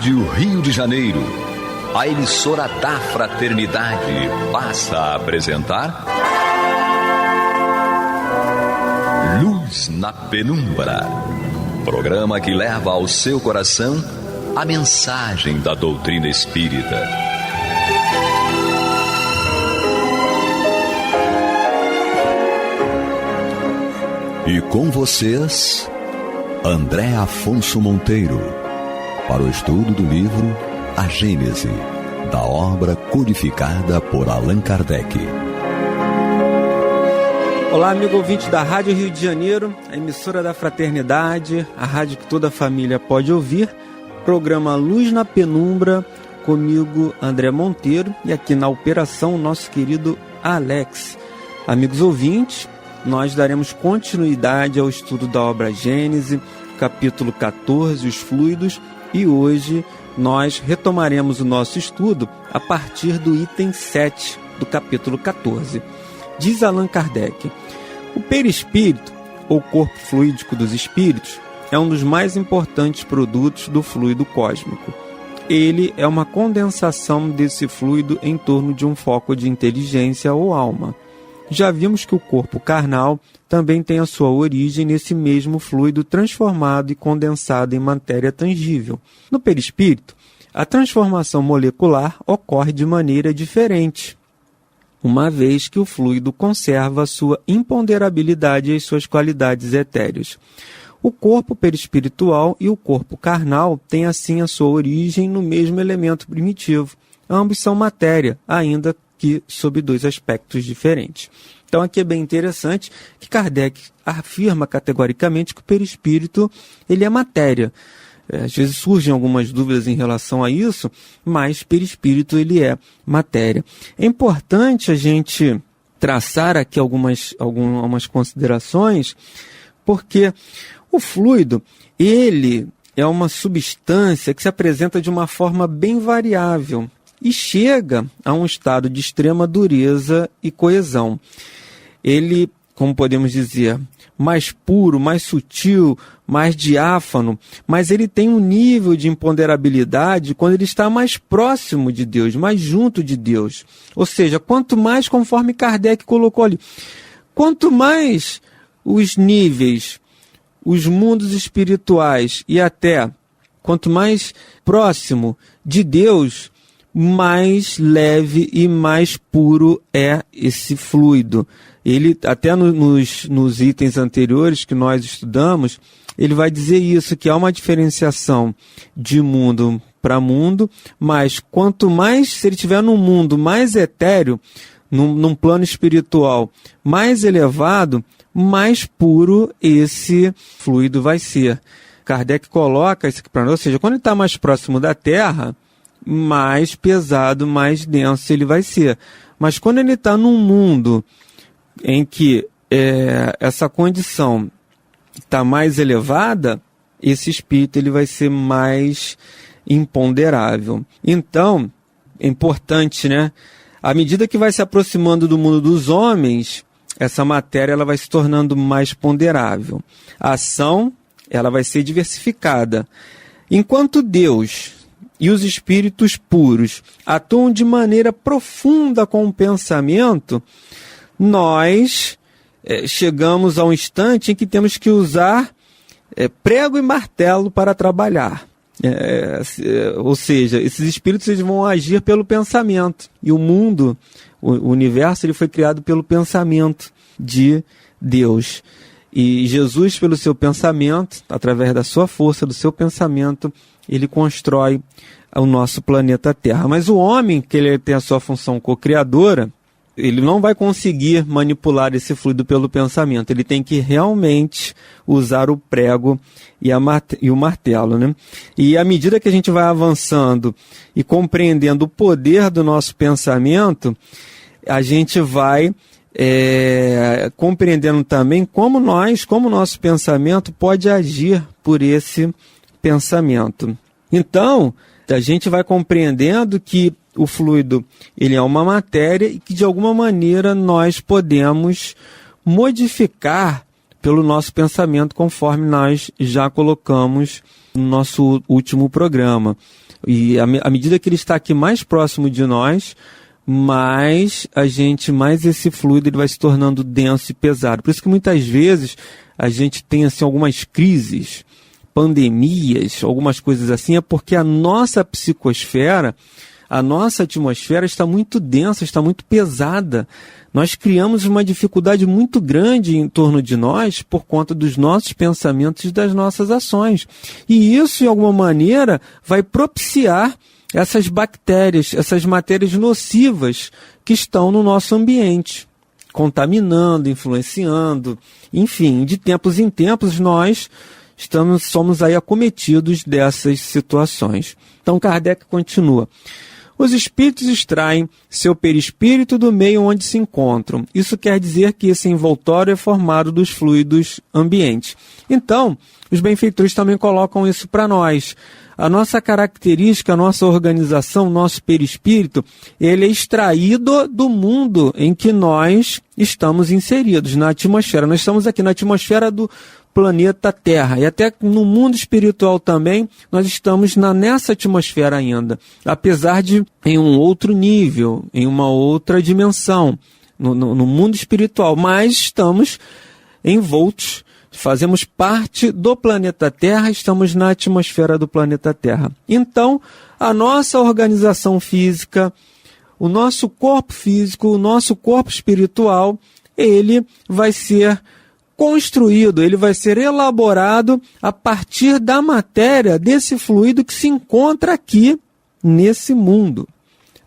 Rádio Rio de Janeiro, a emissora da Fraternidade, passa a apresentar Luz na Penumbra, programa que leva ao seu coração a mensagem da doutrina espírita. E com vocês, André Afonso Monteiro, para o estudo do livro A Gênese, da obra codificada por Allan Kardec. Olá, amigo ouvinte da Rádio Rio de Janeiro, a emissora da Fraternidade, a rádio que toda a família pode ouvir, programa Luz na Penumbra, comigo, André Monteiro, e aqui na operação, o nosso querido Alex. Amigos ouvintes, nós daremos continuidade ao estudo da obra Gênese, capítulo 14, os fluidos, e hoje nós retomaremos o nosso estudo a partir do item 7 do capítulo 14. Diz Allan Kardec: o perispírito, ou corpo fluídico dos espíritos, é um dos mais importantes produtos do fluido cósmico. Ele é uma condensação desse fluido em torno de um foco de inteligência ou alma. Já vimos que o corpo carnal também tem a sua origem nesse mesmo fluido transformado e condensado em matéria tangível. No perispírito, a transformação molecular ocorre de maneira diferente, uma vez que o fluido conserva a sua imponderabilidade e as suas qualidades etéreas. O corpo perispiritual e o corpo carnal têm assim a sua origem no mesmo elemento primitivo. Ambos são matéria, ainda que sob dois aspectos diferentes. Então aqui é bem interessante que Kardec afirma categoricamente que o perispírito ele é matéria. Às vezes surgem algumas dúvidas em relação a isso, mas perispírito ele é matéria. É importante a gente traçar aqui algumas considerações, porque o fluido, ele é uma substância que se apresenta de uma forma bem variável e chega a um estado de extrema dureza e coesão. Ele, como podemos dizer, mais puro, mais sutil, mais diáfano, mas ele tem um nível de imponderabilidade quando ele está mais próximo de Deus, mais junto de Deus. Ou seja, quanto mais, conforme Kardec colocou ali, quanto mais os níveis, os mundos espirituais e até quanto mais próximo de Deus, mais leve e mais puro é esse fluido. Ele, até nos itens anteriores que nós estudamos, ele vai dizer isso, que há uma diferenciação de mundo para mundo, mas quanto mais, se ele estiver num mundo mais etéreo, num plano espiritual mais elevado, mais puro esse fluido vai ser. Kardec coloca isso aqui para nós, ou seja, quando ele está mais próximo da Terra, mais pesado, mais denso ele vai ser. Mas quando ele está num mundo em que essa condição está mais elevada, esse espírito ele vai ser mais imponderável. Então, é importante, né? À medida que vai se aproximando do mundo dos homens, essa matéria ela vai se tornando mais ponderável. A ação ela vai ser diversificada. Enquanto Deus e os espíritos puros atuam de maneira profunda com o pensamento, nós chegamos a um instante em que temos que usar prego e martelo para trabalhar. Ou seja, esses espíritos eles vão agir pelo pensamento. E o mundo, o universo, ele foi criado pelo pensamento de Deus. E Jesus, pelo seu pensamento, através da sua força, do seu pensamento, ele constrói o nosso planeta Terra. Mas o homem, que ele tem a sua função co-criadora, ele não vai conseguir manipular esse fluido pelo pensamento. Ele tem que realmente usar o prego e o martelo, né? E à medida que a gente vai avançando e compreendendo o poder do nosso pensamento, a gente vai compreendendo também como o nosso pensamento pode agir por esse pensamento. Então, a gente vai compreendendo que o fluido ele é uma matéria e que de alguma maneira nós podemos modificar pelo nosso pensamento, conforme nós já colocamos no nosso último programa. E à medida que ele está aqui mais próximo de nós, mais esse fluido ele vai se tornando denso e pesado. Por isso que muitas vezes a gente tem assim, algumas crises, pandemias, algumas coisas assim, é porque a nossa psicosfera, a nossa atmosfera está muito densa, está muito pesada. Nós criamos uma dificuldade muito grande em torno de nós por conta dos nossos pensamentos e das nossas ações. E isso, de alguma maneira, vai propiciar essas bactérias, essas matérias nocivas que estão no nosso ambiente, contaminando, influenciando, enfim, de tempos em tempos nós somos aí acometidos dessas situações. Então Kardec continua. Os espíritos extraem seu perispírito do meio onde se encontram. Isso quer dizer que esse envoltório é formado dos fluidos ambientes. Então, os benfeitores também colocam isso para nós. A nossa característica, a nossa organização, nosso perispírito, ele é extraído do mundo em que nós estamos inseridos, na atmosfera. Nós estamos aqui na atmosfera do planeta Terra. E até no mundo espiritual também, nós estamos nessa atmosfera ainda. Apesar de em um outro nível, em uma outra dimensão, no mundo espiritual. Mas estamos envoltos, fazemos parte do planeta Terra, estamos na atmosfera do planeta Terra. Então, a nossa organização física, o nosso corpo físico, o nosso corpo espiritual, ele vai ser construído, ele vai ser elaborado a partir da matéria desse fluido que se encontra aqui nesse mundo.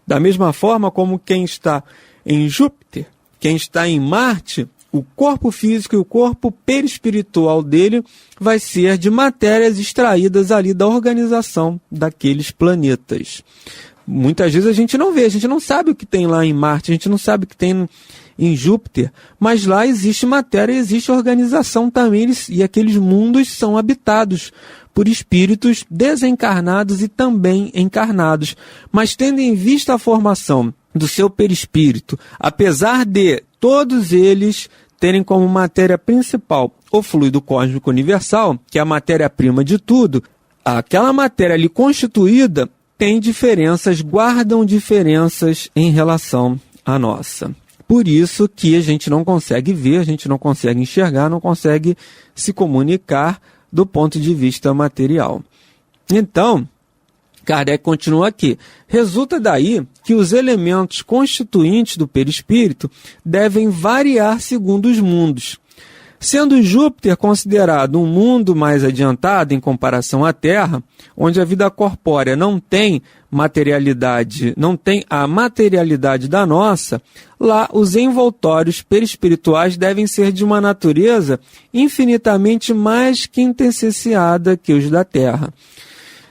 Da mesma forma como quem está em Júpiter, quem está em Marte, o corpo físico e o corpo perispiritual dele vai ser de matérias extraídas ali da organização daqueles planetas. Muitas vezes a gente não vê, a gente não sabe o que tem lá em Marte, a gente não sabe o que tem em Júpiter, mas lá existe matéria, existe organização também, e aqueles mundos são habitados por espíritos desencarnados e também encarnados. Mas tendo em vista a formação do seu perispírito, apesar de todos eles terem como matéria principal o fluido cósmico universal, que é a matéria-prima de tudo, aquela matéria ali constituída tem diferenças, guardam diferenças em relação à nossa. Por isso que a gente não consegue ver, a gente não consegue enxergar, não consegue se comunicar do ponto de vista material. Então, Kardec continua aqui. Resulta daí que os elementos constituintes do perispírito devem variar segundo os mundos. Sendo Júpiter considerado um mundo mais adiantado em comparação à Terra, onde a vida corpórea não tem materialidade, não tem a materialidade da nossa, lá os envoltórios perispirituais devem ser de uma natureza infinitamente mais quintessenciada que os da Terra.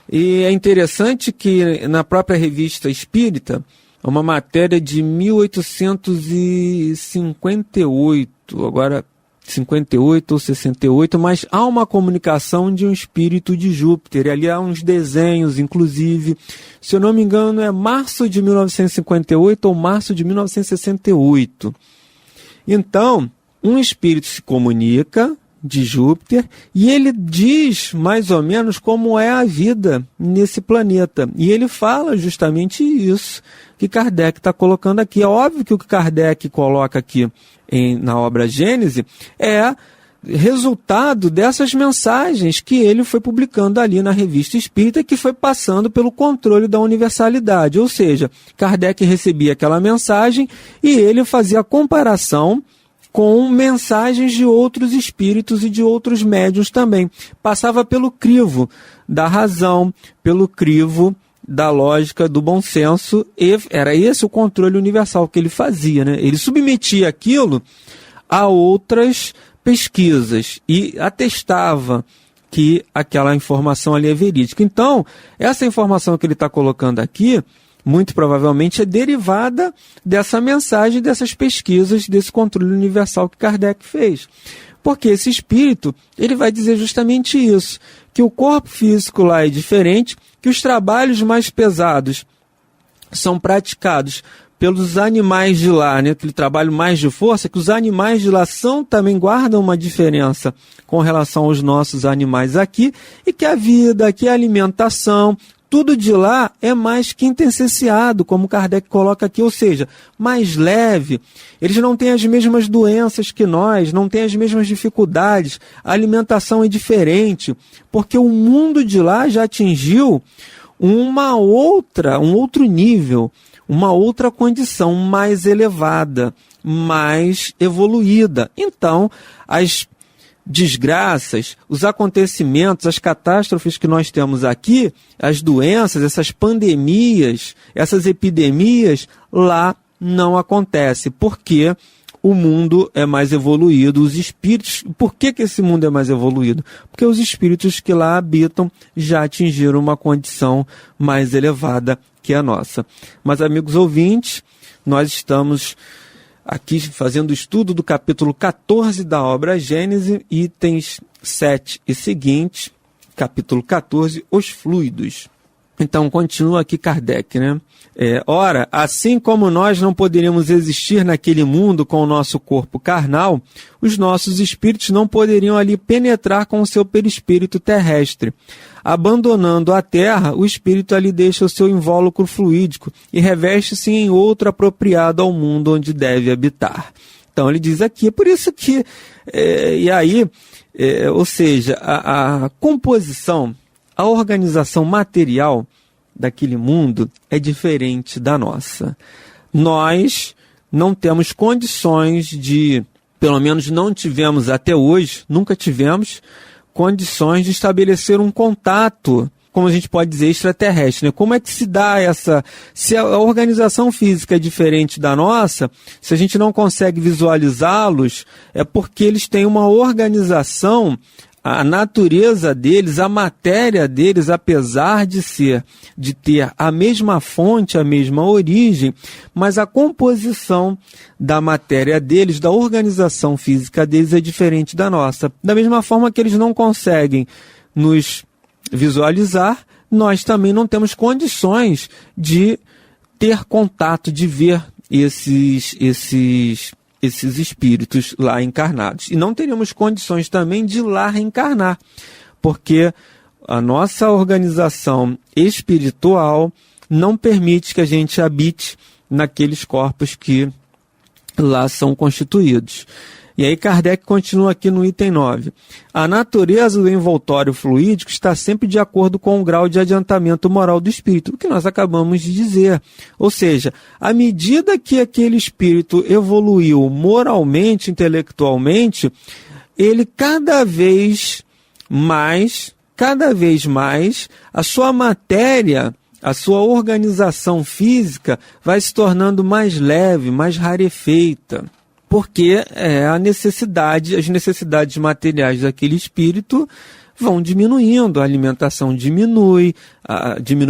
E é interessante que na própria Revista Espírita, uma matéria de 1858, agora 58 ou 68, mas há uma comunicação de um espírito de Júpiter, e ali há uns desenhos, inclusive, se eu não me engano é março de 1958 ou março de 1968. Então, um espírito se comunica de Júpiter e ele diz mais ou menos como é a vida nesse planeta. E ele fala justamente isso que Kardec está colocando aqui. É óbvio que o que Kardec coloca aqui na obra Gênese é resultado dessas mensagens que ele foi publicando ali na Revista Espírita, que foi passando pelo controle da universalidade. Ou seja, Kardec recebia aquela mensagem e ele fazia a comparação com mensagens de outros espíritos e de outros médiuns também. Passava pelo crivo da razão, pelo crivo da lógica, do bom senso, e era esse o controle universal que ele fazia, né? Ele submetia aquilo a outras pesquisas e atestava que aquela informação ali é verídica. Então, essa informação que ele está colocando aqui, muito provavelmente é derivada dessa mensagem, dessas pesquisas, desse controle universal que Kardec fez. Porque esse espírito, ele vai dizer justamente isso, que o corpo físico lá é diferente, que os trabalhos mais pesados são praticados pelos animais de lá, né? Aquele trabalho mais de força, que os animais de lá também guardam uma diferença com relação aos nossos animais aqui, e que a vida, que a alimentação, tudo de lá é mais quintessenciado, como Kardec coloca aqui, ou seja, mais leve. Eles não têm as mesmas doenças que nós, não têm as mesmas dificuldades, a alimentação é diferente, porque o mundo de lá já atingiu um outro nível, uma outra condição mais elevada, mais evoluída. Então, as desgraças, os acontecimentos, as catástrofes que nós temos aqui, as doenças, essas pandemias, essas epidemias, lá não acontece, porque o mundo é mais evoluído, os espíritos... Por que esse mundo é mais evoluído? Porque os espíritos que lá habitam já atingiram uma condição mais elevada que a nossa. Mas, amigos ouvintes, nós estamos aqui fazendo o estudo do capítulo 14 da obra Gênese, itens 7 e seguintes, capítulo 14, os fluidos. Então, continua aqui Kardec, né? Ora, assim como nós não poderíamos existir naquele mundo com o nosso corpo carnal, os nossos espíritos não poderiam ali penetrar com o seu perispírito terrestre. Abandonando a terra, o espírito ali deixa o seu invólucro fluídico e reveste-se em outro apropriado ao mundo onde deve habitar. Então, ele diz aqui, é por isso que, ou seja, a composição, a organização material daquele mundo é diferente da nossa. Nós não temos condições de, pelo menos não tivemos até hoje, nunca tivemos condições de estabelecer um contato, como a gente pode dizer, extraterrestre, né? Como é que se dá essa... Se a organização física é diferente da nossa, se a gente não consegue visualizá-los, é porque eles têm uma organização, a natureza deles, a matéria deles, apesar de ter a mesma fonte, a mesma origem, mas a composição da matéria deles, da organização física deles é diferente da nossa. Da mesma forma que eles não conseguem nos visualizar, nós também não temos condições de ter contato, de ver esses espíritos lá encarnados. E não teríamos condições também de lá reencarnar, porque a nossa organização espiritual não permite que a gente habite naqueles corpos que lá são constituídos. E aí Kardec continua aqui no item 9. A natureza do envoltório fluídico está sempre de acordo com o grau de adiantamento moral do espírito, o que nós acabamos de dizer. Ou seja, à medida que aquele espírito evoluiu moralmente, intelectualmente, ele cada vez mais, a sua matéria, a sua organização física vai se tornando mais leve, mais rarefeita. Porque as necessidades materiais daquele espírito vão diminuindo, a alimentação diminui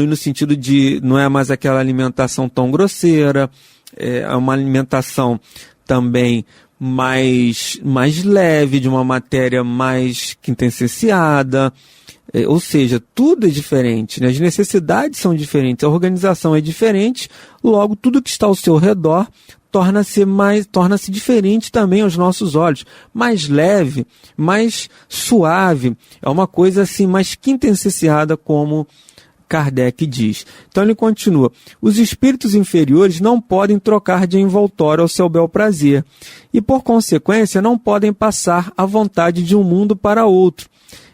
no sentido de não é mais aquela alimentação tão grosseira, é uma alimentação também mais leve, de uma matéria mais quintessenciada, ou seja, tudo é diferente, né? As necessidades são diferentes, a organização é diferente, logo tudo que está ao seu redor torna-se diferente também aos nossos olhos, mais leve, mais suave, é uma coisa assim mais quintessenciada, como Kardec diz. Então ele continua, os espíritos inferiores não podem trocar de envoltório ao seu bel prazer, e por consequência não podem passar à vontade de um mundo para outro.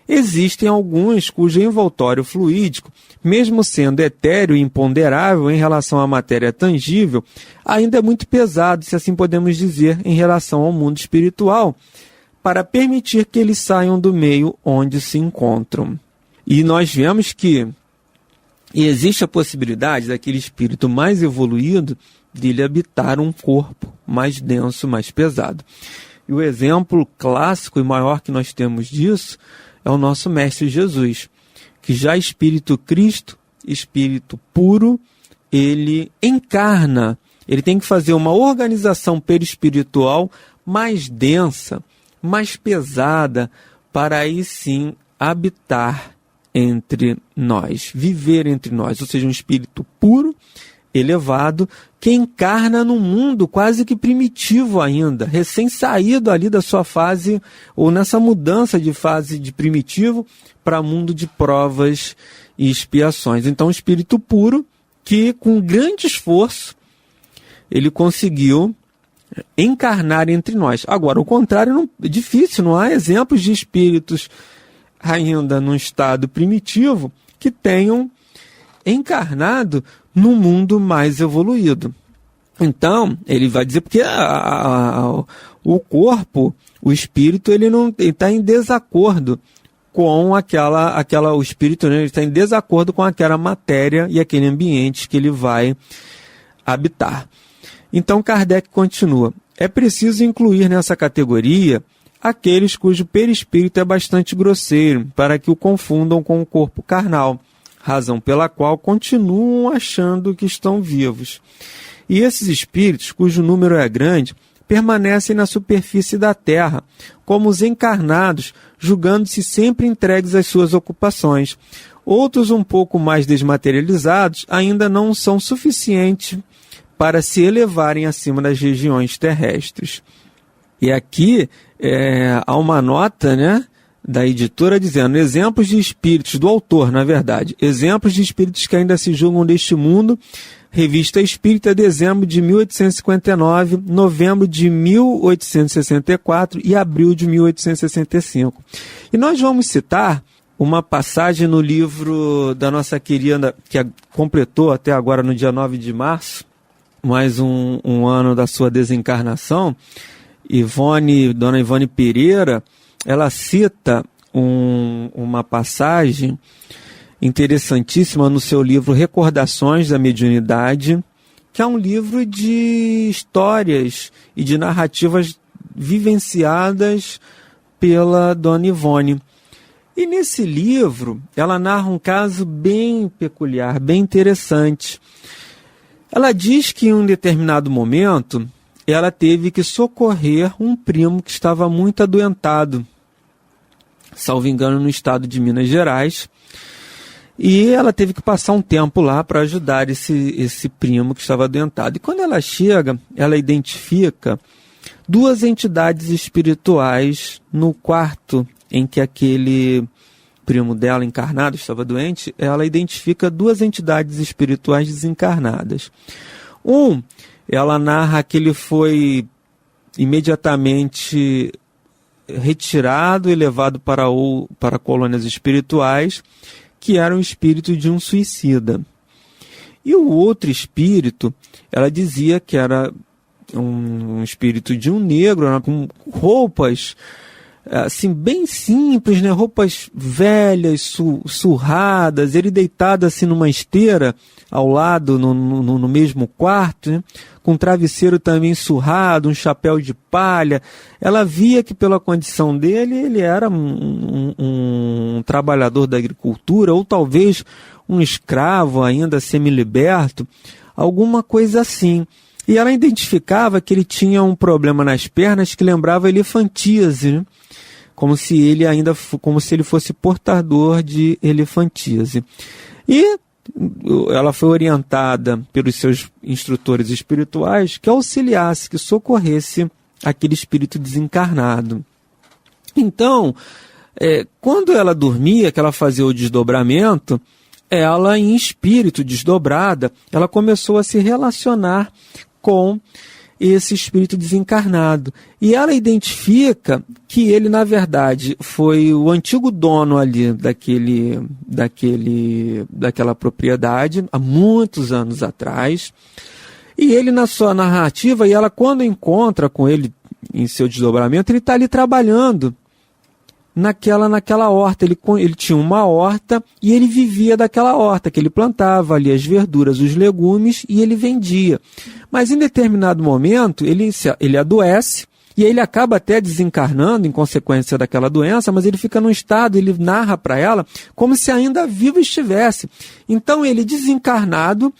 Existem alguns cujo envoltório fluídico, mesmo sendo etéreo e imponderável em relação à matéria tangível, ainda é muito pesado, se assim podemos dizer, em relação ao mundo espiritual, para permitir que eles saiam do meio onde se encontram. E nós vemos que existe a possibilidade daquele espírito mais evoluído de ele habitar um corpo mais denso, mais pesado. E o exemplo clássico e maior que nós temos disso é o nosso Mestre Jesus, que já Espírito Cristo, Espírito puro, ele encarna, ele tem que fazer uma organização perispiritual mais densa, mais pesada, para aí sim habitar entre nós, viver entre nós, ou seja, um espírito puro, elevado, que encarna num mundo quase que primitivo ainda, recém-saído ali da sua fase, ou nessa mudança de fase de primitivo para mundo de provas e expiações. Então, um espírito puro que, com grande esforço, ele conseguiu encarnar entre nós. Agora, o contrário é difícil, não há exemplos de espíritos ainda num estado primitivo que tenham encarnado no mundo mais evoluído. Então, ele vai dizer porque o corpo, o espírito, ele está em desacordo com o espírito, né? Ele está em desacordo com aquela matéria e aquele ambiente que ele vai habitar. Então, Kardec continua: é preciso incluir nessa categoria aqueles cujo perispírito é bastante grosseiro, para que o confundam com o corpo carnal, razão pela qual continuam achando que estão vivos. E esses espíritos, cujo número é grande, permanecem na superfície da terra, como os encarnados, julgando-se sempre entregues às suas ocupações. Outros, um pouco mais desmaterializados, ainda não são suficientes para se elevarem acima das regiões terrestres. E aqui há uma nota, né, da editora dizendo: exemplos de espíritos, do autor, na verdade, exemplos de espíritos que ainda se julgam deste mundo, Revista Espírita, dezembro de 1859, novembro de 1864 e abril de 1865. E nós vamos citar uma passagem no livro da nossa querida, que completou até agora no dia 9 de março, mais um ano da sua desencarnação, Dona Ivone Pereira. Ela cita uma passagem interessantíssima no seu livro Recordações da Mediunidade, que é um livro de histórias e de narrativas vivenciadas pela Dona Ivone. E nesse livro, ela narra um caso bem peculiar, bem interessante. Ela diz que em um determinado momento, ela teve que socorrer um primo que estava muito adoentado, salvo engano, no estado de Minas Gerais. E ela teve que passar um tempo lá para ajudar esse primo que estava adoentado. E quando ela chega, ela identifica duas entidades espirituais no quarto em que aquele primo dela encarnado estava doente. Ela identifica duas entidades espirituais desencarnadas. Ela narra que ele foi imediatamente retirado e levado para colônias espirituais, que era um espírito de um suicida. E o outro espírito, ela dizia que era um espírito de um negro, com roupas assim, bem simples, né? Roupas velhas, surradas, ele deitado assim numa esteira ao lado, no mesmo quarto, né? Com um travesseiro também surrado, um chapéu de palha. Ela via que pela condição dele, ele era um trabalhador da agricultura, ou talvez um escravo ainda semiliberto, alguma coisa assim. E ela identificava que ele tinha um problema nas pernas que lembrava elefantíase, né? Como se ele fosse portador de elefantíase. E ela foi orientada pelos seus instrutores espirituais que auxiliasse, que socorresse aquele espírito desencarnado. Então, quando ela dormia, que ela fazia o desdobramento, ela, em espírito desdobrada, ela começou a se relacionar com esse espírito desencarnado. E ela identifica que ele, na verdade, foi o antigo dono ali daquela propriedade, há muitos anos atrás. E ele, na sua narrativa, e ela, quando encontra com ele em seu desdobramento, ele está ali trabalhando naquela horta. Ele tinha uma horta e ele vivia daquela horta, que ele plantava ali as verduras, os legumes, e ele vendia. Mas em determinado momento ele adoece e ele acaba até desencarnando em consequência daquela doença, mas ele fica num estado, ele narra para ela como se ainda vivo estivesse. Então ele, desencarnado,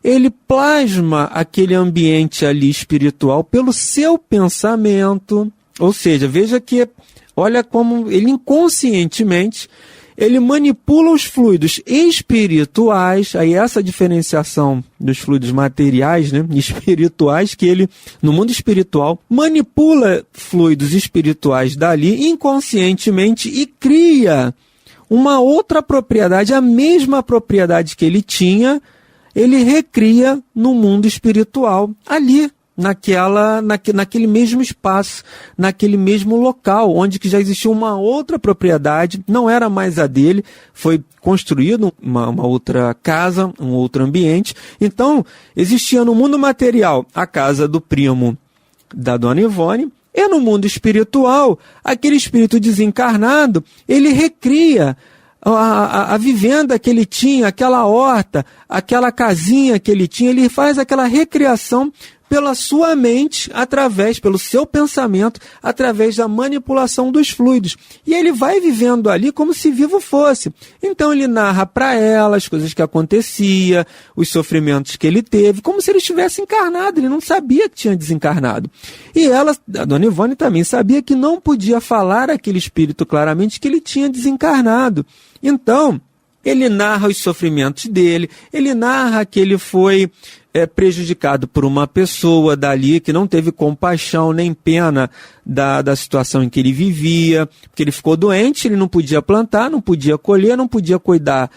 ele plasma aquele ambiente ali espiritual pelo seu pensamento. Ou seja, veja que olha como ele inconscientemente ele manipula os fluidos espirituais, aí essa diferenciação dos fluidos materiais, né, espirituais, que ele, no mundo espiritual, manipula fluidos espirituais dali inconscientemente e cria uma outra propriedade, a mesma propriedade que ele tinha, ele recria no mundo espiritual, ali, naquele mesmo espaço, naquele mesmo local, onde que já existia uma outra propriedade, não era mais a dele, foi construído uma outra casa, um outro ambiente. Então, existia no mundo material a casa do primo da Dona Ivone, e no mundo espiritual, aquele espírito desencarnado, ele recria a vivenda que ele tinha, aquela horta, aquela casinha que ele tinha, ele faz aquela recriação pela sua mente, pelo seu pensamento, através da manipulação dos fluidos. E ele vai vivendo ali como se vivo fosse. Então ele narra para ela as coisas que aconteciam, os sofrimentos que ele teve, como se ele estivesse encarnado, ele não sabia que tinha desencarnado. E ela, a Dona Ivone, também sabia que não podia falar àquele espírito claramente que ele tinha desencarnado. Então, ele narra os sofrimentos dele, ele narra que ele foi prejudicado por uma pessoa dali que não teve compaixão nem pena da situação em que ele vivia, porque ele ficou doente, ele não podia plantar, não podia colher, não podia cuidar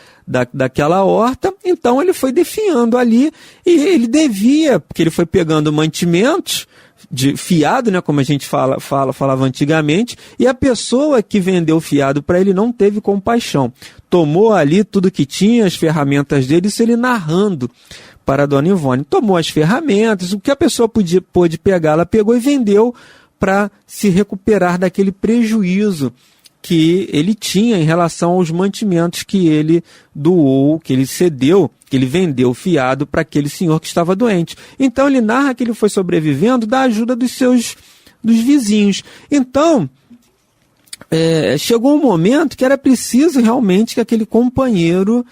daquela horta, então ele foi definhando ali e ele devia, porque ele foi pegando mantimentos de fiado, né, como a gente falava antigamente, e a pessoa que vendeu o fiado para ele não teve compaixão. Tomou ali tudo que tinha, as ferramentas dele, isso ele narrando para a Dona Ivone. Tomou as ferramentas, o que a pessoa pôde pegar, ela pegou e vendeu para se recuperar daquele prejuízo que ele tinha em relação aos mantimentos que ele doou, que ele cedeu, que ele vendeu fiado para aquele senhor que estava doente. Então ele narra que ele foi sobrevivendo da ajuda dos vizinhos. Então, chegou um momento que era preciso realmente que aquele companheiro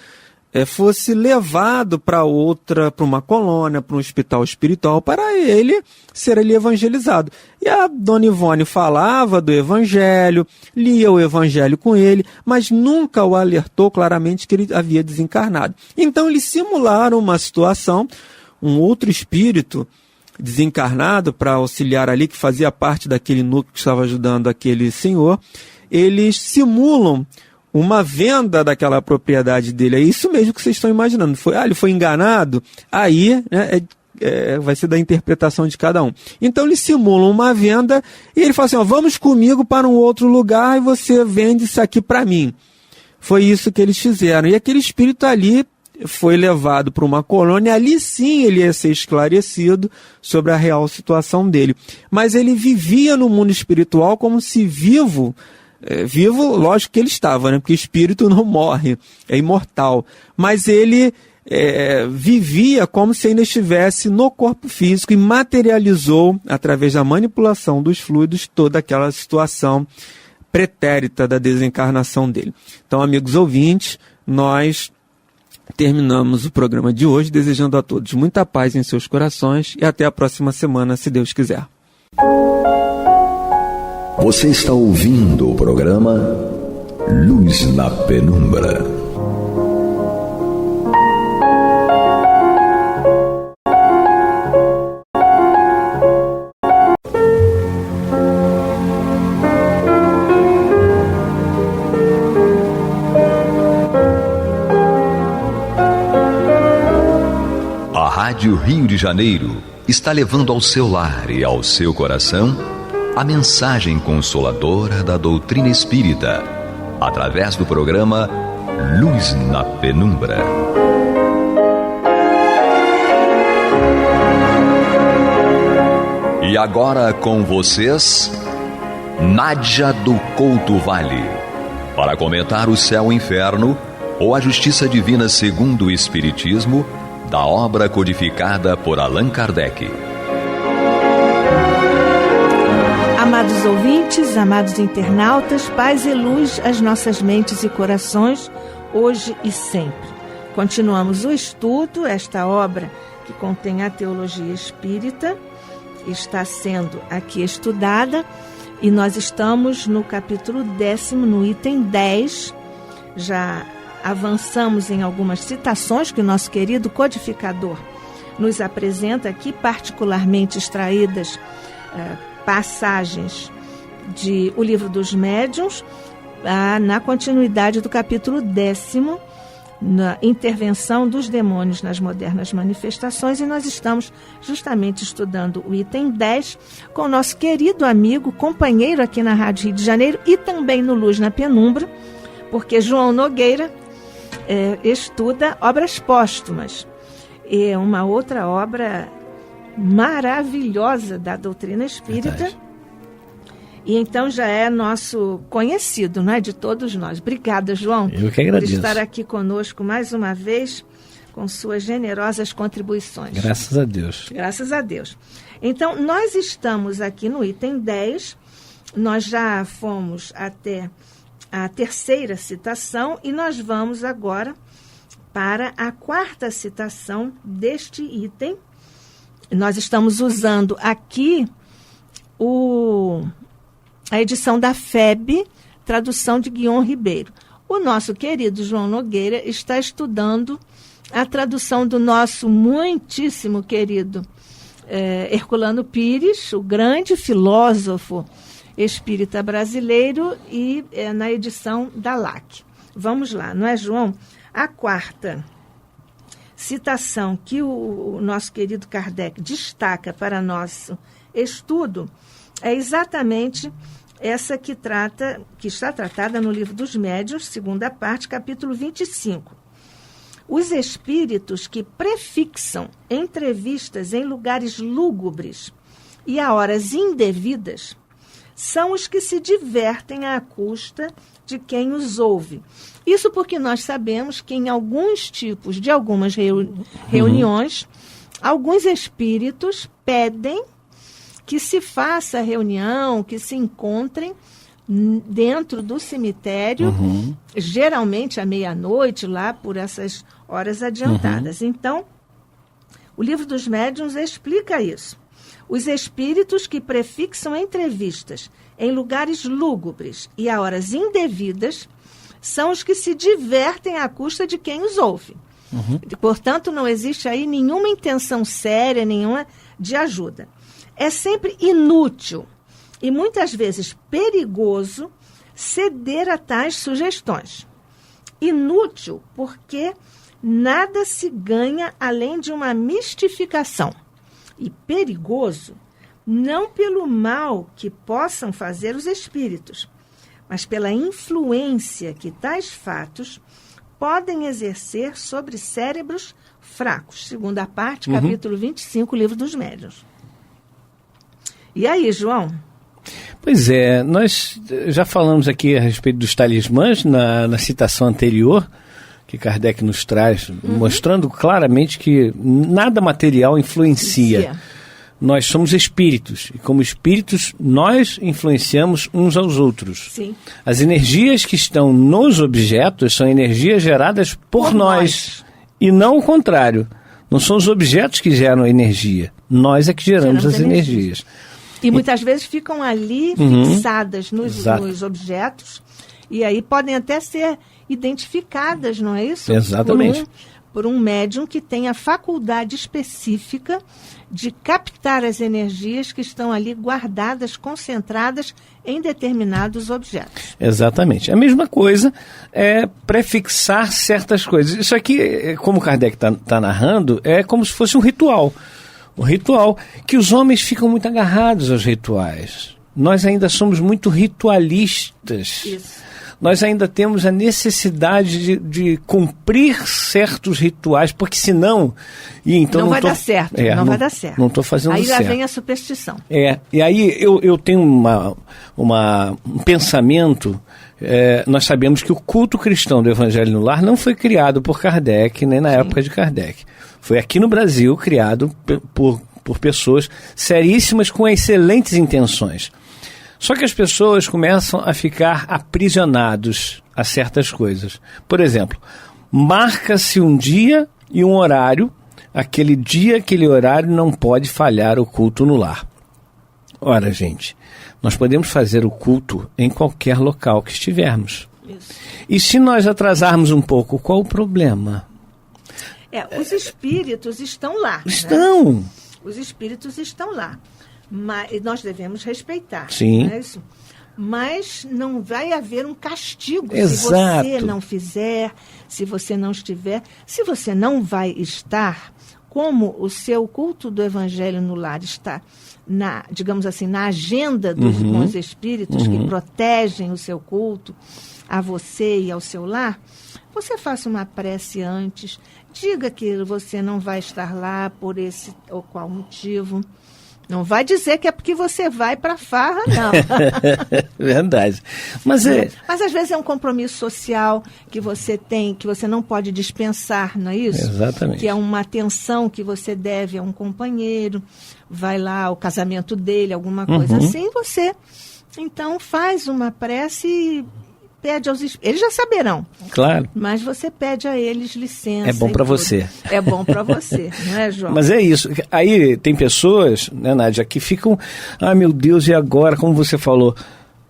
fosse levado para uma colônia, para um hospital espiritual, para ele ser ali evangelizado. E a Dona Ivone falava do evangelho, lia o evangelho com ele, mas nunca o alertou claramente que ele havia desencarnado. Então eles simularam uma situação, um outro espírito desencarnado para auxiliar ali, que fazia parte daquele núcleo que estava ajudando aquele senhor, eles simulam uma venda daquela propriedade dele. É isso mesmo que vocês estão imaginando. Ele foi enganado? Aí, né, vai ser da interpretação de cada um. Então eles simulam uma venda e ele fala assim, vamos comigo para um outro lugar e você vende isso aqui para mim. Foi isso que eles fizeram. E aquele espírito ali foi levado para uma colônia, ali sim ele ia ser esclarecido sobre a real situação dele. Mas ele vivia no mundo espiritual como se vivo, lógico que ele estava, né? Porque espírito não morre, é imortal. Mas ele vivia como se ainda estivesse no corpo físico e materializou, através da manipulação dos fluidos, toda aquela situação pretérita da desencarnação dele. Então, amigos ouvintes, nós terminamos o programa de hoje desejando a todos muita paz em seus corações e até a próxima semana, se Deus quiser. Você está ouvindo o programa Luz na Penumbra. A Rádio Rio de Janeiro está levando ao seu lar e ao seu coração a mensagem consoladora da doutrina espírita, através do programa Luz na Penumbra. E agora com vocês, Nádia do Couto Vale, para comentar o céu e inferno ou a justiça divina segundo o Espiritismo, da obra codificada por Allan Kardec. Amados ouvintes, amados internautas, paz e luz às nossas mentes e corações, hoje e sempre. Continuamos o estudo, esta obra que contém a teologia espírita, está sendo aqui estudada, e nós estamos no capítulo 10º, no item 10, já avançamos em algumas citações que o nosso querido codificador nos apresenta aqui, particularmente extraídas passagens de O Livro dos Médiuns, na continuidade do capítulo 10º, na intervenção dos demônios nas modernas manifestações, e nós estamos justamente estudando o item 10 com o nosso querido amigo, companheiro aqui na Rádio Rio de Janeiro e também no Luz na Penumbra, porque João Nogueira estuda obras póstumas. É uma outra obra maravilhosa da doutrina espírita. Verdade. E então já é nosso conhecido, não é? De todos nós. Obrigada, João, Eu que agradeço. por estar aqui conosco mais uma vez, com suas generosas contribuições. Graças a Deus. Graças a Deus. Então, nós estamos aqui no item 10, nós já fomos até a terceira citação e nós vamos agora para a quarta citação deste item. Nós estamos usando aqui a edição da FEB, tradução de Guion Ribeiro. O nosso querido João Nogueira está estudando a tradução do nosso muitíssimo querido Herculano Pires, o grande filósofo espírita brasileiro, e na edição da LAC. Vamos lá, não é, João? A quarta citação que o nosso querido Kardec destaca para nosso estudo é exatamente essa que está tratada no Livro dos Médiuns, segunda parte, capítulo 25. Os espíritos que prefixam entrevistas em lugares lúgubres e a horas indevidas são os que se divertem à custa de quem os ouve. Isso porque nós sabemos que em alguns tipos de algumas reuniões, alguns espíritos pedem que se faça a reunião, que se encontrem dentro do cemitério, geralmente à meia-noite, lá por essas horas adiantadas. Então, o Livro dos Médiuns explica isso. Os espíritos que prefixam entrevistas em lugares lúgubres e a horas indevidas são os que se divertem à custa de quem os ouve. Portanto, não existe aí nenhuma intenção séria, nenhuma de ajuda. É sempre inútil e muitas vezes perigoso ceder a tais sugestões. Inútil porque nada se ganha além de uma mistificação. E perigoso não pelo mal que possam fazer os espíritos, mas pela influência que tais fatos podem exercer sobre cérebros fracos. Segunda parte, capítulo 25, Livro dos Médiuns. E aí, João? Pois é, nós já falamos aqui a respeito dos talismãs na citação anterior, que Kardec nos traz, mostrando claramente que nada material influencia. Nós somos espíritos, e como espíritos, nós influenciamos uns aos outros. Sim. As energias que estão nos objetos são energias geradas por nós, e não o contrário. Não são os objetos que geram energia, nós é que geramos as energias. E muitas vezes ficam ali fixadas nos objetos, e aí podem até ser identificadas, não é isso? Exatamente. Por um médium que tem a faculdade específica de captar as energias que estão ali guardadas, concentradas em determinados objetos. Exatamente. A mesma coisa é prefixar certas coisas. Isso aqui, como Kardec está narrando, é como se fosse um ritual. Um ritual que os homens ficam muito agarrados aos rituais. Nós ainda somos muito ritualistas. Isso. Nós ainda temos a necessidade de cumprir certos rituais, porque senão... Então não vai dar certo, não vai dar certo. Não estou fazendo certo. Aí lá vem a superstição. E aí eu tenho um pensamento... nós sabemos que o culto cristão do Evangelho no Lar não foi criado por Kardec, nem na época de Kardec. Foi aqui no Brasil criado por pessoas seríssimas com excelentes intenções. Só que as pessoas começam a ficar aprisionados a certas coisas. Por exemplo, marca-se um dia e um horário, aquele dia, aquele horário não pode falhar o culto no lar. Ora, gente, nós podemos fazer o culto em qualquer local que estivermos. Isso. E se nós atrasarmos um pouco, qual o problema? Os espíritos estão lá. Estão. Né? Os espíritos estão lá. Mas nós devemos respeitar. Sim. Não é isso? mas não vai haver um castigo. Exato. Se você não fizer, se você não estiver, se você não vai estar, como o seu culto do Evangelho no Lar está, digamos assim, na agenda dos bons espíritos que protegem o seu culto a você e ao seu lar, você faça uma prece antes, diga que você não vai estar lá por esse ou qual motivo. Não vai dizer que é porque você vai para a farra, não. Verdade. Mas às vezes é um compromisso social que você tem, que você não pode dispensar, não é isso? Exatamente. Que é uma atenção que você deve a um companheiro, vai lá, o casamento dele, alguma coisa assim, você então faz uma prece e pede aos espíritos. Eles já saberão. Claro. Mas você pede a eles licença. É bom para você. É bom para você, não é, João? Mas é isso. Aí tem pessoas, né, Nádia, que ficam, meu Deus, e agora, como você falou,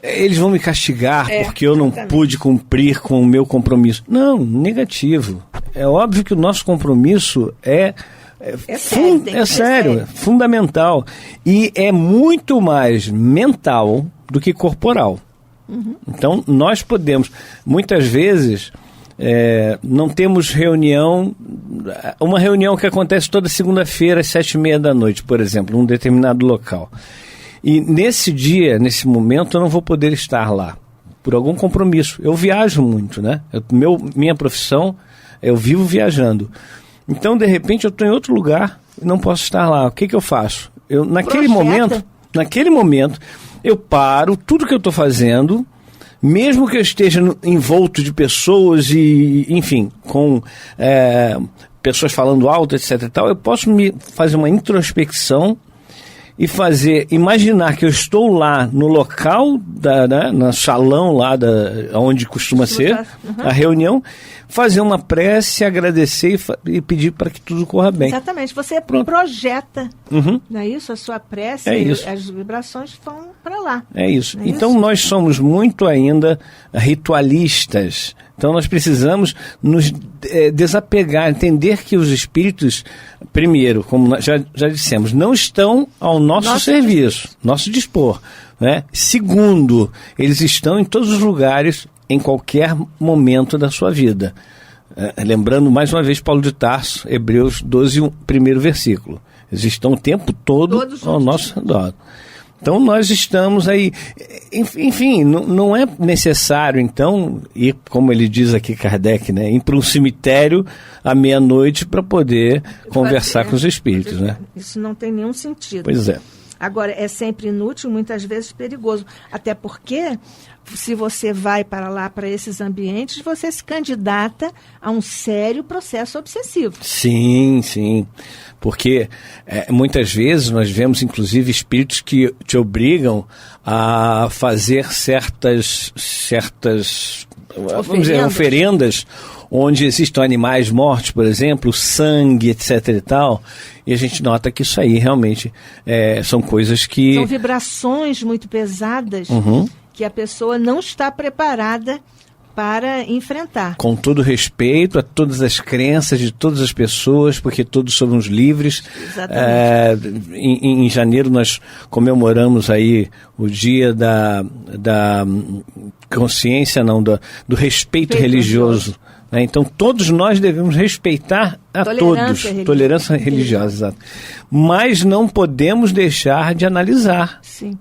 eles vão me castigar porque eu não pude cumprir com o meu compromisso. Não, negativo. É óbvio que o nosso compromisso é sério, é fundamental. E é muito mais mental do que corporal. Então, nós podemos, muitas vezes, não temos reunião, uma reunião que acontece toda segunda-feira às 7h30 da noite, por exemplo, num determinado local. E nesse dia, nesse momento, eu não vou poder estar lá, por algum compromisso. Eu viajo muito, né? Minha profissão, eu vivo viajando. Então, de repente, eu estou em outro lugar e não posso estar lá. O que eu faço? Naquele momento, eu paro tudo que eu estou fazendo, mesmo que eu esteja envolto de pessoas e, enfim, com pessoas falando alto, etc. e tal, eu posso fazer uma introspecção e imaginar que eu estou lá no local, no salão lá onde costuma ser a reunião, fazer uma prece, agradecer e pedir para que tudo corra bem. Exatamente, você projeta, não é isso? A sua prece, as vibrações vão para lá. É isso. Então nós somos muito ainda ritualistas. Então nós precisamos nos desapegar, entender que os espíritos, primeiro, como já dissemos, não estão ao nosso serviço, nosso dispor. Né? Segundo, eles estão em todos os lugares, em qualquer momento da sua vida. Lembrando mais uma vez Paulo de Tarso, Hebreus 12, primeiro versículo. Eles estão o tempo todo ao nosso redor. Então nós estamos aí, enfim, não é necessário então ir, como ele diz aqui Kardec, né, ir para um cemitério à meia-noite para poder conversar com os espíritos, né? Isso não tem nenhum sentido. Pois é. Agora, é sempre inútil, muitas vezes perigoso, até porque se você vai para lá, para esses ambientes, você se candidata a um sério processo obsessivo. Sim, porque muitas vezes nós vemos inclusive espíritos que te obrigam a fazer certas vamos dizer, oferendas onde existem animais mortos, por exemplo, sangue, etc. e tal, e a gente nota que isso aí realmente são coisas que... São vibrações muito pesadas que a pessoa não está preparada para enfrentar. Com todo respeito a todas as crenças de todas as pessoas, porque todos somos livres. Exatamente. Em janeiro nós comemoramos aí o dia da consciência, do respeito religioso. Né? Então todos nós devemos respeitar a todos. Tolerância religiosa, exato. Mas não podemos deixar de analisar. Sim.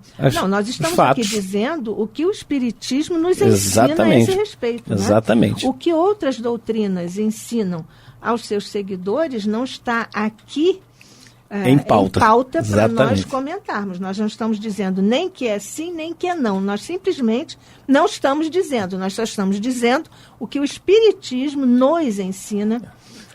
Nós estamos aqui dizendo o que o Espiritismo nos ensina Exatamente. a esse respeito. Exatamente. Né? O que outras doutrinas ensinam aos seus seguidores não está aqui em pauta para nós comentarmos. Nós não estamos dizendo nem que é sim, nem que é não. Nós simplesmente não estamos dizendo. Nós só estamos dizendo o que o Espiritismo nos ensina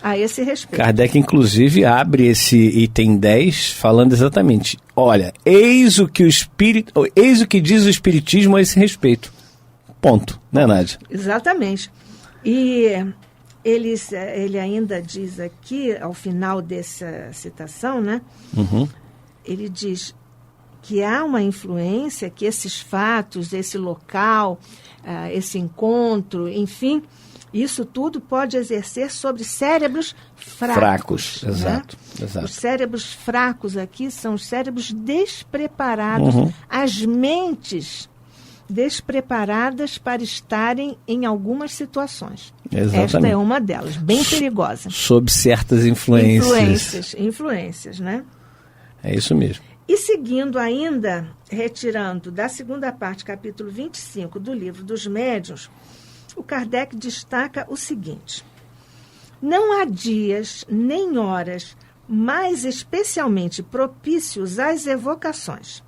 a esse respeito. Kardec, inclusive, abre esse item 10 falando exatamente, olha, eis o que diz o Espiritismo a esse respeito. Ponto. Né, Nádia? Exatamente. E ele ainda diz aqui, ao final dessa citação, né? Ele diz que há uma influência, que esses fatos, esse local, esse encontro, enfim, isso tudo pode exercer sobre cérebros fracos. Exato. Os cérebros fracos aqui são os cérebros despreparados, as mentes despreparadas para estarem em algumas situações. Exatamente. Esta é uma delas, bem perigosa. Sob certas influências. Influências, né? É isso mesmo. E seguindo ainda, retirando da segunda parte, capítulo 25 do Livro dos Médiuns, o Kardec destaca o seguinte: não há dias nem horas mais especialmente propícios às evocações.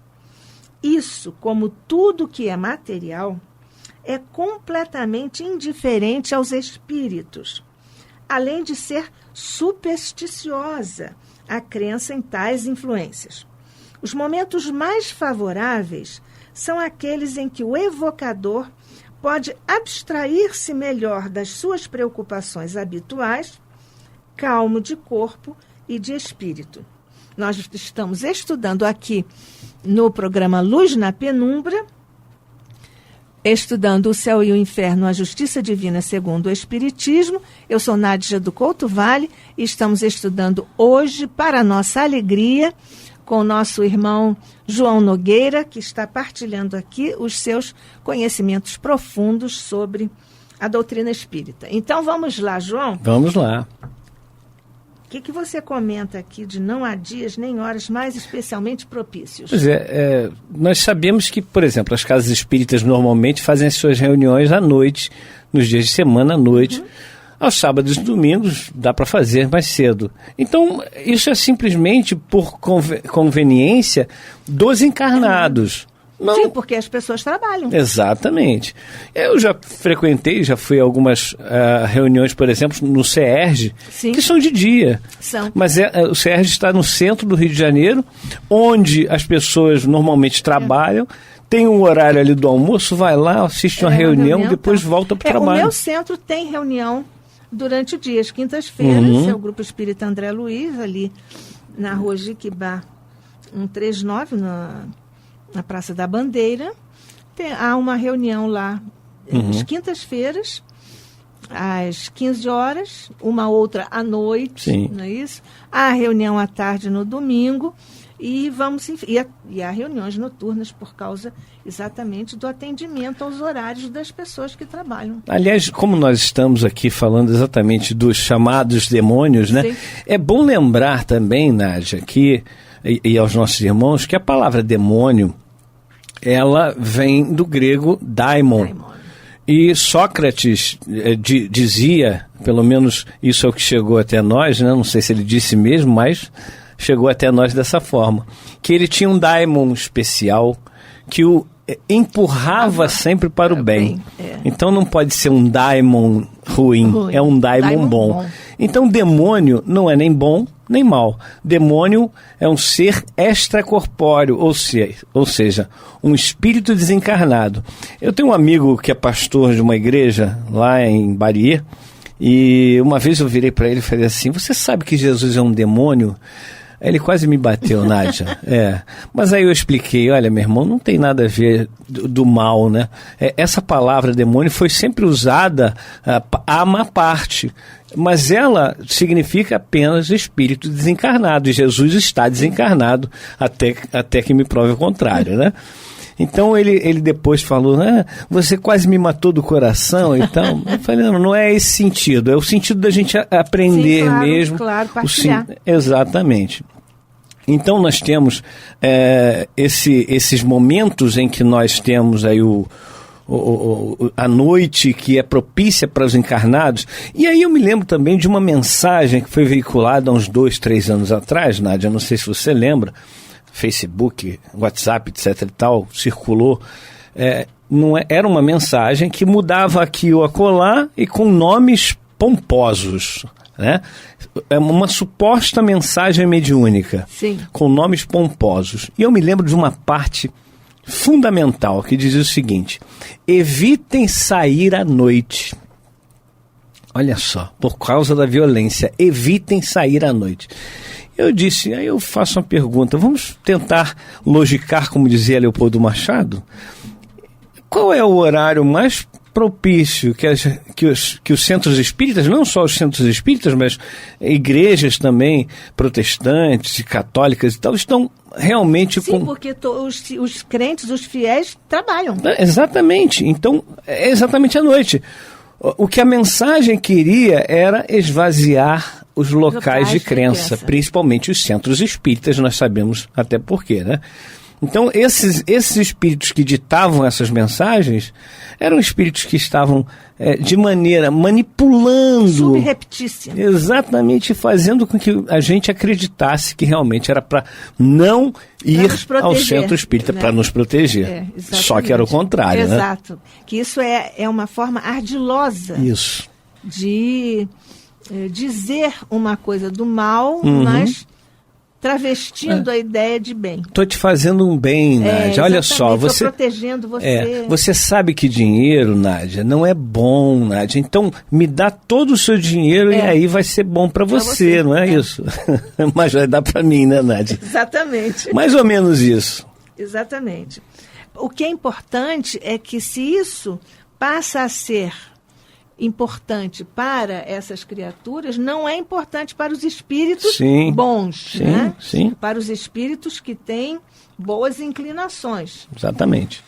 Isso, como tudo que é material, é completamente indiferente aos espíritos, além de ser supersticiosa a crença em tais influências. Os momentos mais favoráveis são aqueles em que o evocador pode abstrair-se melhor das suas preocupações habituais, calmo de corpo e de espírito. Nós estamos estudando aqui no programa Luz na Penumbra, estudando o céu e o inferno, a justiça divina segundo o Espiritismo. Eu sou Nádia do Couto Vale e estamos estudando hoje, para nossa alegria, com o nosso irmão João Nogueira, que está partilhando aqui os seus conhecimentos profundos sobre a doutrina espírita. Então vamos lá, João? Vamos lá. O que você comenta aqui de não há dias nem horas mais especialmente propícios? Pois é, nós sabemos que, por exemplo, as casas espíritas normalmente fazem as suas reuniões à noite, nos dias de semana à noite. Aos sábados e domingos dá para fazer mais cedo. Então, isso é simplesmente por conveniência dos encarnados. Não. Sim, porque as pessoas trabalham. Exatamente. Eu já frequentei, já fui a algumas reuniões, por exemplo, no CERJ, Sim. que são de dia. São. Mas o CERJ está no centro do Rio de Janeiro, onde as pessoas normalmente trabalham, tem um horário ali do almoço, vai lá, assiste uma reunião, depois volta para o trabalho. O meu centro tem reunião durante o dia, às quintas-feiras, é o Grupo Espírita André Luiz, ali na Rua Jiquibá 139, na Praça da Bandeira. Há uma reunião lá às quintas-feiras, às 15 horas, uma outra à noite, Sim. Não é isso? Há reunião à tarde no domingo e há reuniões noturnas por causa exatamente do atendimento aos horários das pessoas que trabalham. Aliás, como nós estamos aqui falando exatamente dos chamados demônios, né? Sim. É bom lembrar também, Nádia, que, e aos nossos irmãos, que a palavra demônio, ela vem do grego daimon. E Sócrates dizia, pelo menos isso é o que chegou até nós, né? Não sei se ele disse mesmo, mas chegou até nós dessa forma, que ele tinha um daimon especial que o empurrava sempre para o bem. Então não pode ser um daimon ruim, é um daimon bom. Então demônio não é nem bom nem mal. Demônio é um ser extracorpóreo, ou seja, um espírito desencarnado. Eu tenho um amigo que é pastor de uma igreja lá em Barier, e uma vez eu virei para ele e falei assim: você sabe que Jesus é um demônio? Ele quase me bateu, Nádia. Mas aí eu expliquei: olha, meu irmão, não tem nada a ver do mal, né? Essa palavra demônio foi sempre usada à má parte, mas ela significa apenas espírito desencarnado, e Jesus está desencarnado até que me prove o contrário, né? Então ele depois falou: você quase me matou do coração. Então eu falei: não é esse sentido, é o sentido da gente aprender. Sim, claro, mesmo. Claro, partilhar. Exatamente. Então nós temos esses momentos em que nós temos aí a noite que é propícia para os encarnados. E aí eu me lembro também de uma mensagem que foi veiculada há uns 2, 3 anos atrás, Nádia, não sei se você lembra, Facebook, WhatsApp, etc e tal, circulou. Era uma mensagem que mudava aqui ou acolá e com nomes pomposos, né? É uma suposta mensagem mediúnica. Sim. Com nomes pomposos. E eu me lembro de uma parte fundamental que dizia o seguinte: evitem sair à noite. Olha só, por causa da violência, evitem sair à noite. Eu disse, aí eu faço uma pergunta: vamos tentar logicar, como dizia Leopoldo Machado? Qual é o horário mais propício que os centros espíritas, não só os centros espíritas, mas igrejas também, protestantes e católicas e tal, estão realmente Sim, porque os crentes, os fiéis, trabalham. Exatamente. Então, é exatamente à noite. O que a mensagem queria era esvaziar os locais de crença, principalmente os centros espíritas, nós sabemos até por quê, né? Então, esses espíritos que ditavam essas mensagens eram espíritos que estavam, de maneira, manipulando... Subreptícia. Exatamente, fazendo com que a gente acreditasse que realmente era para não ir ao centro espírita, né? Para nos proteger. Só que era o contrário, né? Exato. Que isso é uma forma ardilosa de dizer uma coisa do mal, mas... travestindo a ideia de bem. Estou te fazendo um bem, Nádia. Olha só, você protegendo você. Você sabe que dinheiro, Nádia, não é bom, Nádia. Então me dá todo o seu dinheiro e aí vai ser bom para você, não é isso? Mas vai dar para mim, né, Nádia? Exatamente. Mais ou menos isso. Exatamente. O que é importante é que se isso passa a ser importante para essas criaturas, não é importante para os espíritos bons, né? Sim. Para os espíritos que têm boas inclinações. Exatamente.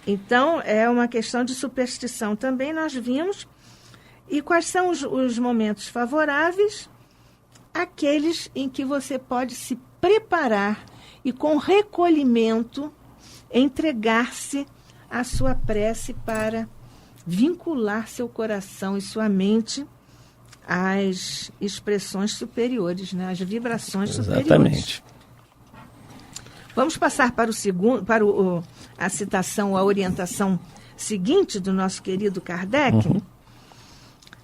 Então, é uma questão de superstição também, nós vimos. E quais são os momentos favoráveis? Aqueles em que você pode se preparar e, com recolhimento, entregar-se à sua prece para vincular seu coração e sua mente às expressões superiores, né? Às vibrações superiores. Exatamente. Vamos passar para o segundo, a citação, a orientação seguinte do nosso querido Kardec.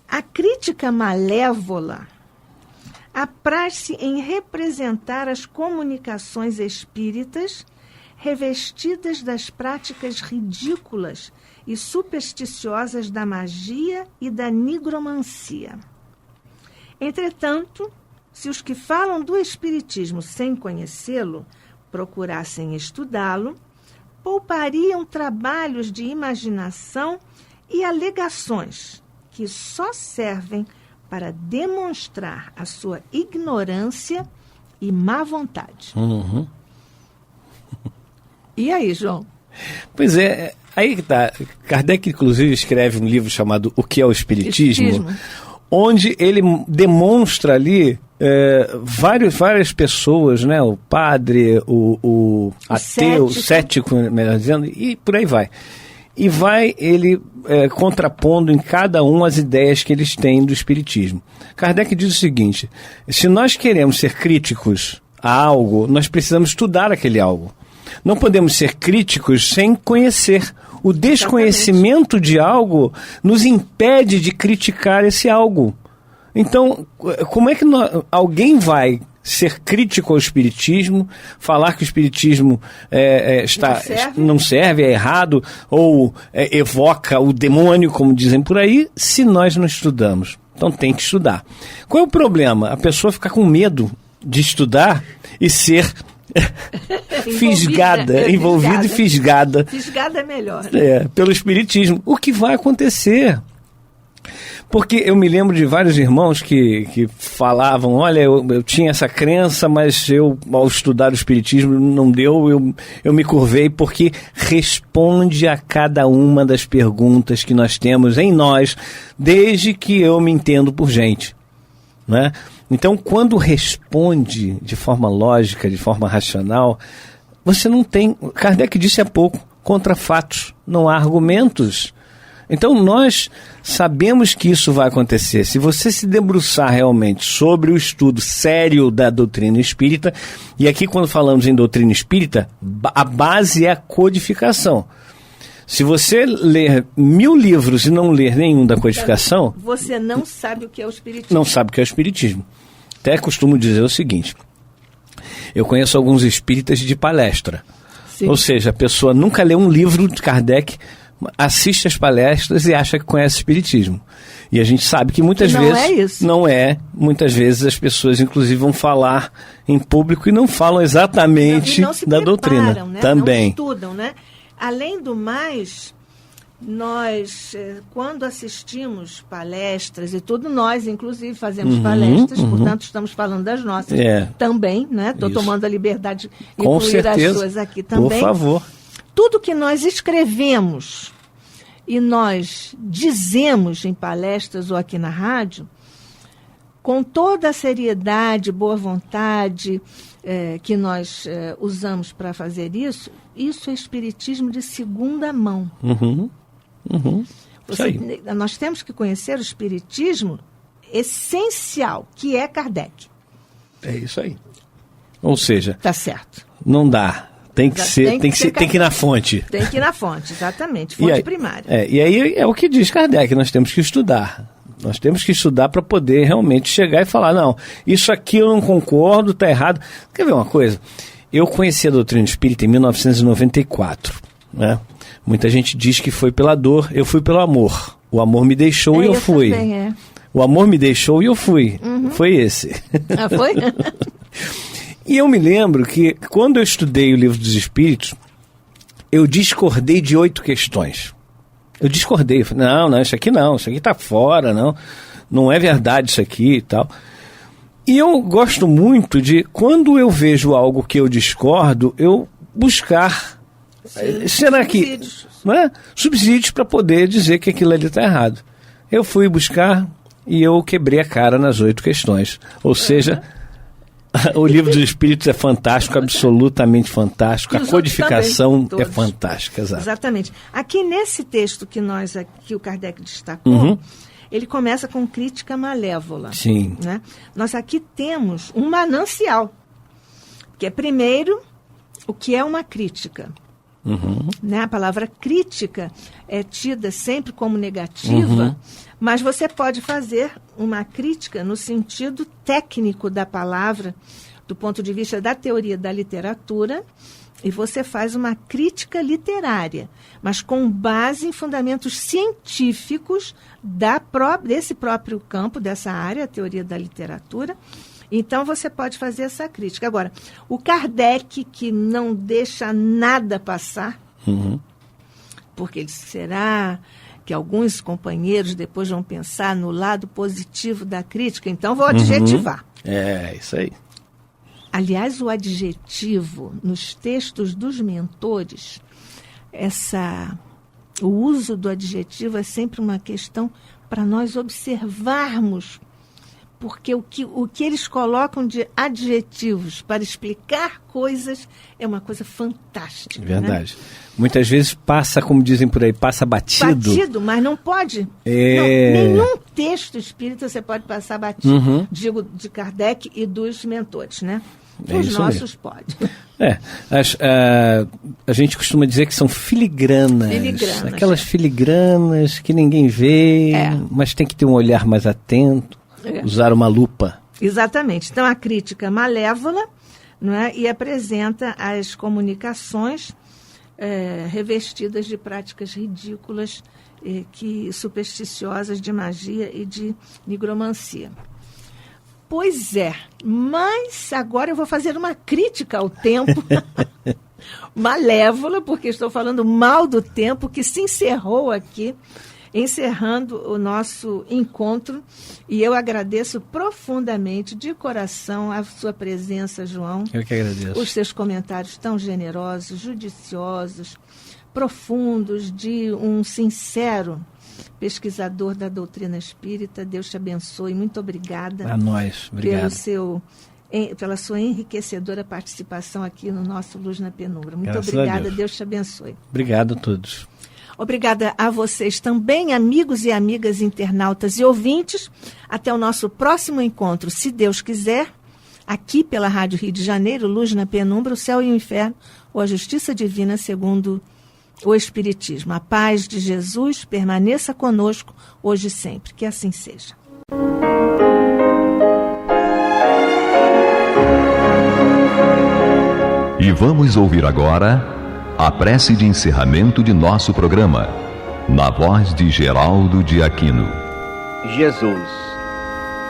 A crítica malévola apraz-se em representar as comunicações espíritas revestidas das práticas ridículas e supersticiosas da magia e da nigromancia. Entretanto, se os que falam do espiritismo sem conhecê-lo procurassem estudá-lo, poupariam trabalhos de imaginação e alegações que só servem para demonstrar a sua ignorância e má vontade. E aí, João? Pois é, aí que tá. Kardec, inclusive, escreve um livro chamado O que é o Espiritismo, onde ele demonstra ali várias pessoas, né? O padre, o ateu, o cético, melhor dizendo, e por aí vai. E vai ele contrapondo em cada um as ideias que eles têm do Espiritismo. Kardec diz o seguinte: se nós queremos ser críticos a algo, nós precisamos estudar aquele algo. Não podemos ser críticos sem conhecer. O desconhecimento de algo nos impede de criticar esse algo. Então, como é que alguém vai ser crítico ao Espiritismo, falar que o Espiritismo não serve, é errado, ou evoca o demônio, como dizem por aí, se nós não estudamos? Então tem que estudar. Qual é o problema? A pessoa ficar com medo de estudar e ser... envolvida e fisgada. Fisgada é melhor. Pelo Espiritismo. O que vai acontecer? Porque eu me lembro de vários irmãos que falavam, olha, eu tinha essa crença, mas ao estudar o Espiritismo, não deu, eu me curvei, porque responde a cada uma das perguntas que nós temos em nós, desde que eu me entendo por gente, né? Então, quando responde de forma lógica, de forma racional, você não tem... Kardec disse há pouco, contra fatos, não há argumentos. Então, nós sabemos que isso vai acontecer. Se você se debruçar realmente sobre o estudo sério da doutrina espírita, e aqui quando falamos em doutrina espírita, a base é a codificação. Se você ler 1000 livros e não ler nenhum da codificação... Você não sabe o que é o Espiritismo. Não sabe o que é o Espiritismo. Até costumo dizer o seguinte: eu conheço alguns espíritas de palestra. Sim. Ou seja, a pessoa nunca lê um livro de Kardec, assiste as palestras e acha que conhece o Espiritismo. E a gente sabe que muitas vezes... Não é isso. Não é. Muitas vezes as pessoas, inclusive, vão falar em público e não falam exatamente da doutrina. Né? Também. Não estudam, né? Além do mais, Nós, quando assistimos palestras e tudo, nós, inclusive, fazemos palestras, portanto, estamos falando das nossas também, né? Estou tomando a liberdade de incluir as suas aqui também. Por favor. Tudo que nós escrevemos e nós dizemos em palestras ou aqui na rádio, com toda a seriedade, boa vontade que nós usamos para fazer isso é espiritismo de segunda mão. Nós temos que conhecer o espiritismo essencial, que é Kardec. É isso aí. Ou seja, tá certo. Não dá. Tem que ir na fonte. Tem que ir na fonte, exatamente. Fonte primária. E aí é o que diz Kardec, nós temos que estudar. Nós temos que estudar para poder realmente chegar e falar, não, isso aqui eu não concordo, está errado. Quer ver uma coisa? Eu conheci a doutrina espírita em 1994, né? Muita gente diz que foi pela dor, eu fui pelo amor. O amor me deixou e eu fui. Também, O amor me deixou e eu fui. Foi esse. Ah, foi? E eu me lembro que quando eu estudei o Livro dos Espíritos, eu discordei de 8 questões. Eu discordei, falei, não, isso aqui está fora, não é verdade isso aqui e tal. E eu gosto muito de, quando eu vejo algo que eu discordo, eu buscar, será que, subsídios para poder dizer que aquilo ali está errado. Eu fui buscar e eu quebrei a cara nas 8 questões. Ou seja, o Livro dos Espíritos é fantástico, absolutamente fantástico. A codificação também, é fantástica. Exatamente. Aqui nesse texto que o Kardec destacou, ele começa com crítica malévola. Sim. Né? Nós aqui temos um manancial, que é, primeiro, o que é uma crítica. Né? A palavra crítica é tida sempre como negativa, mas você pode fazer uma crítica no sentido técnico da palavra, do ponto de vista da teoria da literatura, e você faz uma crítica literária, mas com base em fundamentos científicos desse próprio campo, dessa área, a teoria da literatura. Então, você pode fazer essa crítica. Agora, o Kardec, que não deixa nada passar, porque ele será que alguns companheiros depois vão pensar no lado positivo da crítica, então vou adjetivar. É, isso aí. Aliás, o adjetivo, nos textos dos mentores, o uso do adjetivo é sempre uma questão para nós observarmos, porque o que eles colocam de adjetivos para explicar coisas é uma coisa fantástica. Verdade. Né? Muitas vezes passa, como dizem por aí, passa batido. Batido, mas não pode. Nenhum texto espírita você pode passar batido. Digo, de Kardec e dos mentores, né? Os nossos pode. A gente costuma dizer que são filigranas. Aquelas filigranas que ninguém vê, mas tem que ter um olhar mais atento. Usar uma lupa. Exatamente. Então, a crítica malévola, não é? E apresenta as comunicações revestidas de práticas ridículas, supersticiosas de magia e de nigromancia. Pois é, mas agora eu vou fazer uma crítica ao tempo malévola, porque estou falando mal do tempo que se encerrou aqui, encerrando o nosso encontro, e eu agradeço profundamente, de coração, a sua presença, João. Eu que agradeço. Os seus comentários tão generosos, judiciosos, profundos, de um sincero pesquisador da doutrina espírita. Deus te abençoe. Muito obrigada. A nós. Obrigado. Pela sua enriquecedora participação aqui no nosso Luz na Penumbra. Muito Graças obrigada. Deus te abençoe. Obrigado a todos. Obrigada a vocês também, amigos e amigas internautas e ouvintes. Até o nosso próximo encontro, se Deus quiser, aqui pela Rádio Rio de Janeiro, Luz na Penumbra, o céu e o inferno, ou a justiça divina segundo o Espiritismo. A paz de Jesus permaneça conosco hoje e sempre. Que assim seja. E vamos ouvir agora a prece de encerramento de nosso programa, na voz de Geraldo de Aquino. Jesus,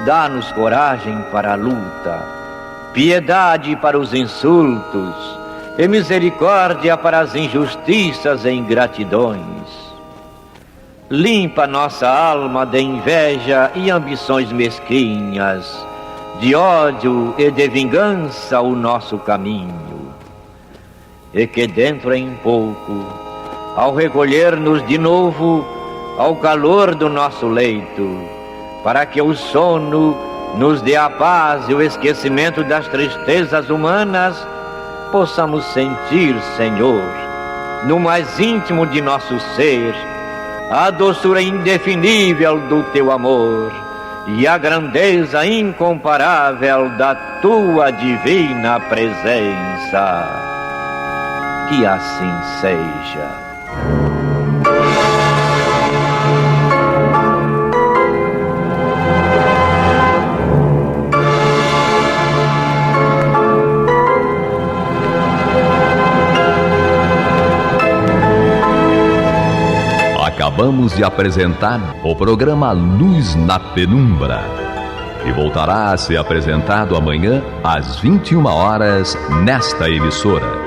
dá-nos coragem para a luta, piedade para os insultos e misericórdia para as injustiças e ingratidões. limpa nossa alma de inveja e ambições mesquinhas, de ódio e de vingança o nosso caminho. E que dentro em pouco, ao recolher-nos de novo ao calor do nosso leito, para que o sono nos dê a paz e o esquecimento das tristezas humanas, possamos sentir, Senhor, no mais íntimo de nosso ser, a doçura indefinível do Teu amor e a grandeza incomparável da Tua divina presença. Que assim seja. Acabamos de apresentar o programa Luz na Penumbra, que voltará a ser apresentado amanhã às 21 horas nesta emissora.